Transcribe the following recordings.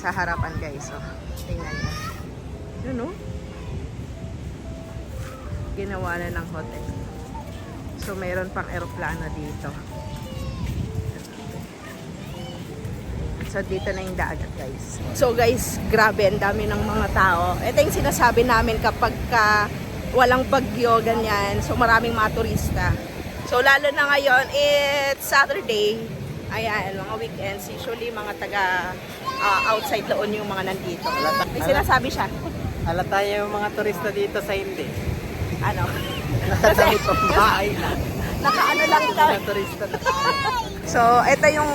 sa harapan guys. So, tingnan nyo. Yun no? Ginawa na ng hotel. So, mayroon pang eroplano dito. So, dito na yung dagat guys. So guys, grabe, ang dami ng mga tao. Ito yung sinasabi namin kapag walang bagyo, ganyan. So, maraming mga turista. So, lalo na ngayon, it's Saturday. Ayan, mga weekends. Usually, mga taga outside doon yung mga nandito. May sinasabi siya. Halata yung mga turista dito sa hindi. Ano? Nakadamit ang bahay na. Nakaano lang ito. Mga turista na. So, ito yung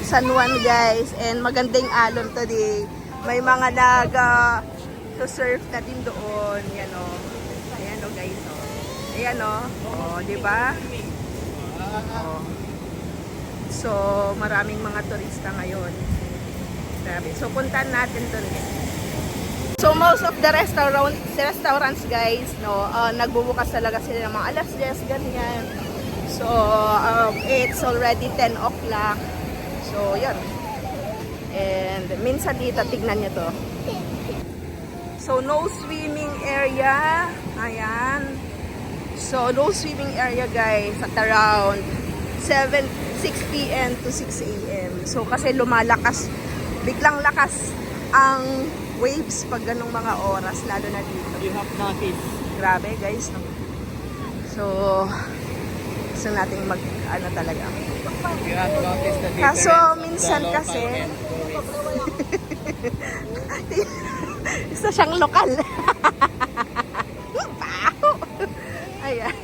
San Juan guys. And magandang alon today. May mga nag-surf na din doon. Yan o. Ayan o guys o. Ayan o. O, diba? O. So, maraming mga turista ngayon. Grabe. So, puntahan natin doon guys. So, most of the restaurants guys, no, nagbubukas talaga sila ng mga alas 10, ganyan. So, it's already 10 o'clock. So, yan. And, minsan dito, tignan nyo to. So, no swimming area. Ayan. So, no swimming area guys at around 6 p.m. to 6 a.m. So, kasi lumalakas, biglang lakas ang waves pag ganong mga oras, lalo na dito. You have noticed. Grabe guys, no? So, gusto nating ano talaga. You have noticed the difference. Kaso, minsan of the kasi, local and tourist. isa siyang lokal. Baho! Ayan.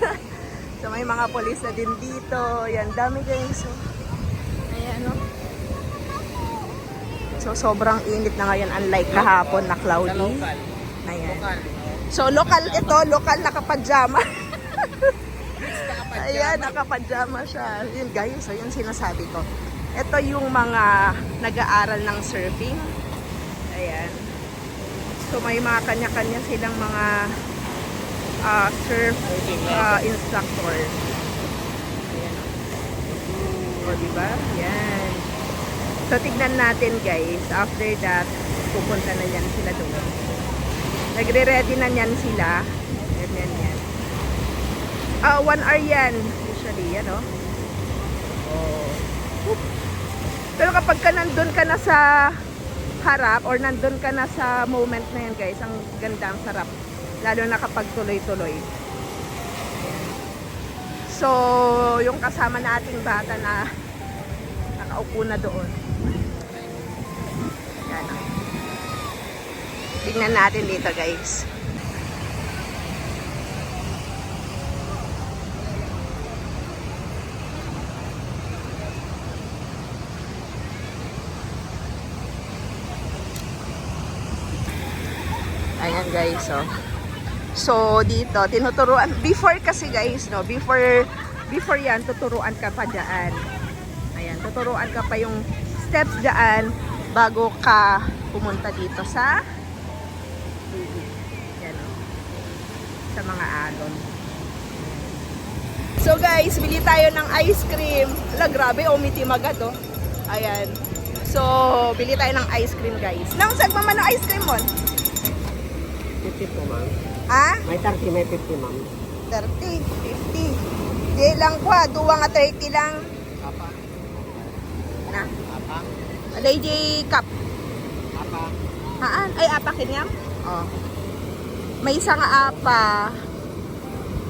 So, may mga polis na din dito. Ayan, dami guys. So, ayan, no? So, sobrang init na ngayon, unlike kahapon na Sa cloudy. local. Ayan. Local. So, local ito, local nakapajama. Ayan, nakapajama siya. Yun guys, so yun sinasabi ko. Ito yung mga nag-aaral ng surfing. Ayan. So, may mga kanya-kanya silang mga surf instructor. Ayan. O, diba? Ayan. So, tignan natin guys. After that, pupunta na yan sila doon. Nagre-ready na yan sila. Ganyan yan. 1 hour yan. Usually, yan o. Oh. Pero kapag nandun ka na sa harap or nandun ka na sa moment na yan guys, ang ganda, ang sarap. Lalo na kapag tuloy-tuloy. So, yung kasama nating bata na nakaupo na doon. Yan. Tingnan natin dito guys. Ayan guys, oh. So dito tinuturuan before kasi guys, no, before yan tuturuan ka pa diyan. Ayan, tuturuan ka pa yung steps diyan bago ka pumunta dito sa yan, oh, sa mga alon. So guys, bili tayo ng ice cream. Ala, grabe, umitim agad, oh. Ayan. So, bili tayo ng ice cream guys. Nang sagmaman ng ice cream mo? 50 po, ma'am. Ha? May 30, may 50, ma'am. 30, 50. Di lang ko, duwa nga 30 lang. Apa? Na. Apa? LJ cup. Apa? Haan? Ay, apa kinyam? Oh. May isa nga apa.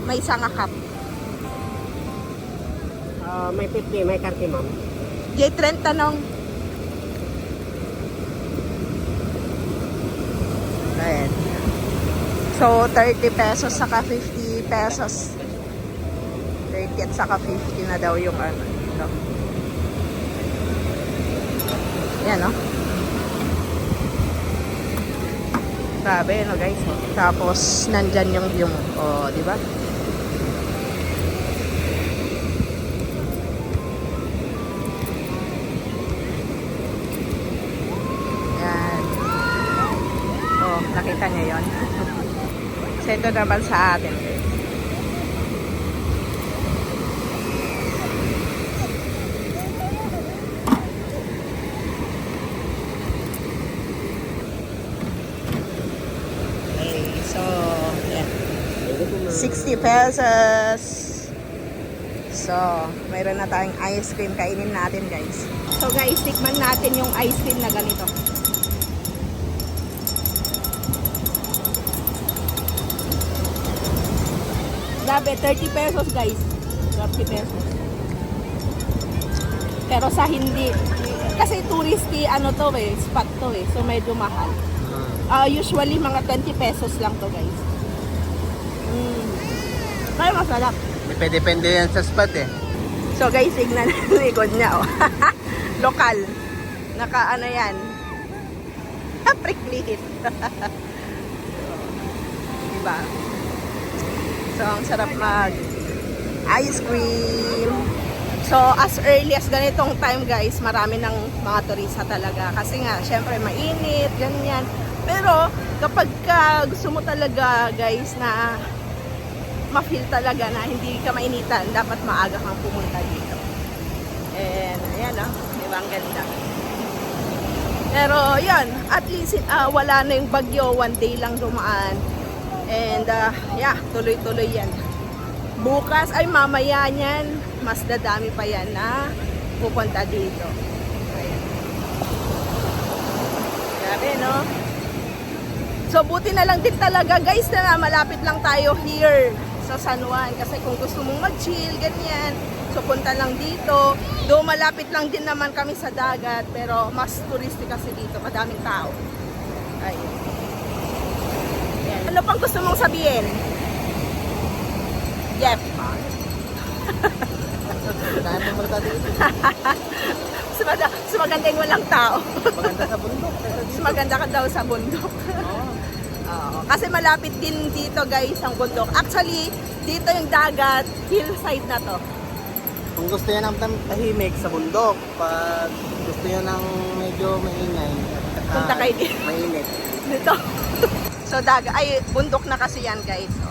May isa nga cup. May 50, may 30, ma'am. Di 30 nung. Ayan. So, 30 pesos saka 50 pesos. 30 at saka 50 na daw yung ano. Ito. Yan, no? Grabe, no guys. Tapos, nandyan yung view mo. O, di ba? Yan. O, nakita niyo yun? So, ito naman sa atin. 60 pesos. So, mayroon na tayong ice cream. Kainin natin, guys. So, guys, tikman natin yung ice cream na ganito. Grabe, 30 pesos, guys. 30 pesos. Pero sa hindi, kasi touristy ano to eh, spot to eh. So, medyo mahal. Usually, mga 20 pesos lang to, guys. Kaya masarap. Depende yan sa spot eh. So guys, tignan yung likod niya, oh. Lokal. Naka ano yan. Prickly it. Diba? So, ang sarap mag ice cream. So, as early as ganitong time, guys, marami ng mga turista talaga. Kasi nga, syempre, mainit, ganyan. Pero, kapag gusto mo talaga, guys, na ma-feel talaga na hindi ka mainitan, dapat maaga kang pumunta dito. And, ayan, oh. Diba, ang ganda. Pero, yan, at least, wala na yung bagyo, one day lang dumaan. And, yeah, tuloy-tuloy yan. Bukas, ay mamaya niyan, mas dadami pa yan na pupunta dito. Ayan. Grabe, no? So, buti na lang din talaga, guys, na malapit lang tayo here sa San Juan. Kasi kung gusto mong mag-chill, ganyan, so punta lang dito. Though malapit lang din naman kami sa dagat, pero mas touristy kasi dito, madaming tao. Ayun. Ayan. Ano pang gusto mong sabihin? Jeff. Mas maganda yung walang tao. Maganda sa bundok. Mas maganda ka daw sa bundok. Oo. Kasi malapit din dito, guys, ang bundok. Actually, dito yung dagat, hillside na to. Kung gusto niya ng tahimik sa bundok, pag gusto niya ng medyo maingay, Punta kayo dito. mainit. Dito. So, ay, bundok na kasi yan, guys. So,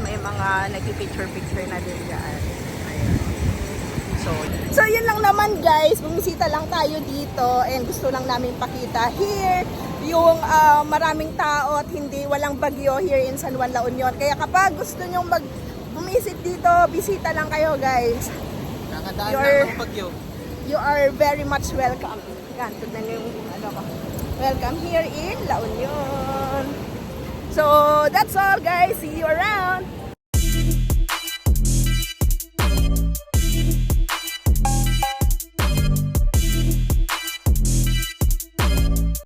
may mga nagpipicture-picture na din dyan. Ayan. So, yun lang naman, guys. Bumisita lang tayo dito and gusto lang namin pakita here yung maraming tao at walang bagyo here in San Juan, La Union. Kaya kapag gusto nyong bumisit dito, bisita lang kayo, guys. Nakadaan You're- lang ng bagyo. You are very much welcome. Yan, tignan niyo yung ano ko. Welcome here in La Union. So, that's all, guys. See you around.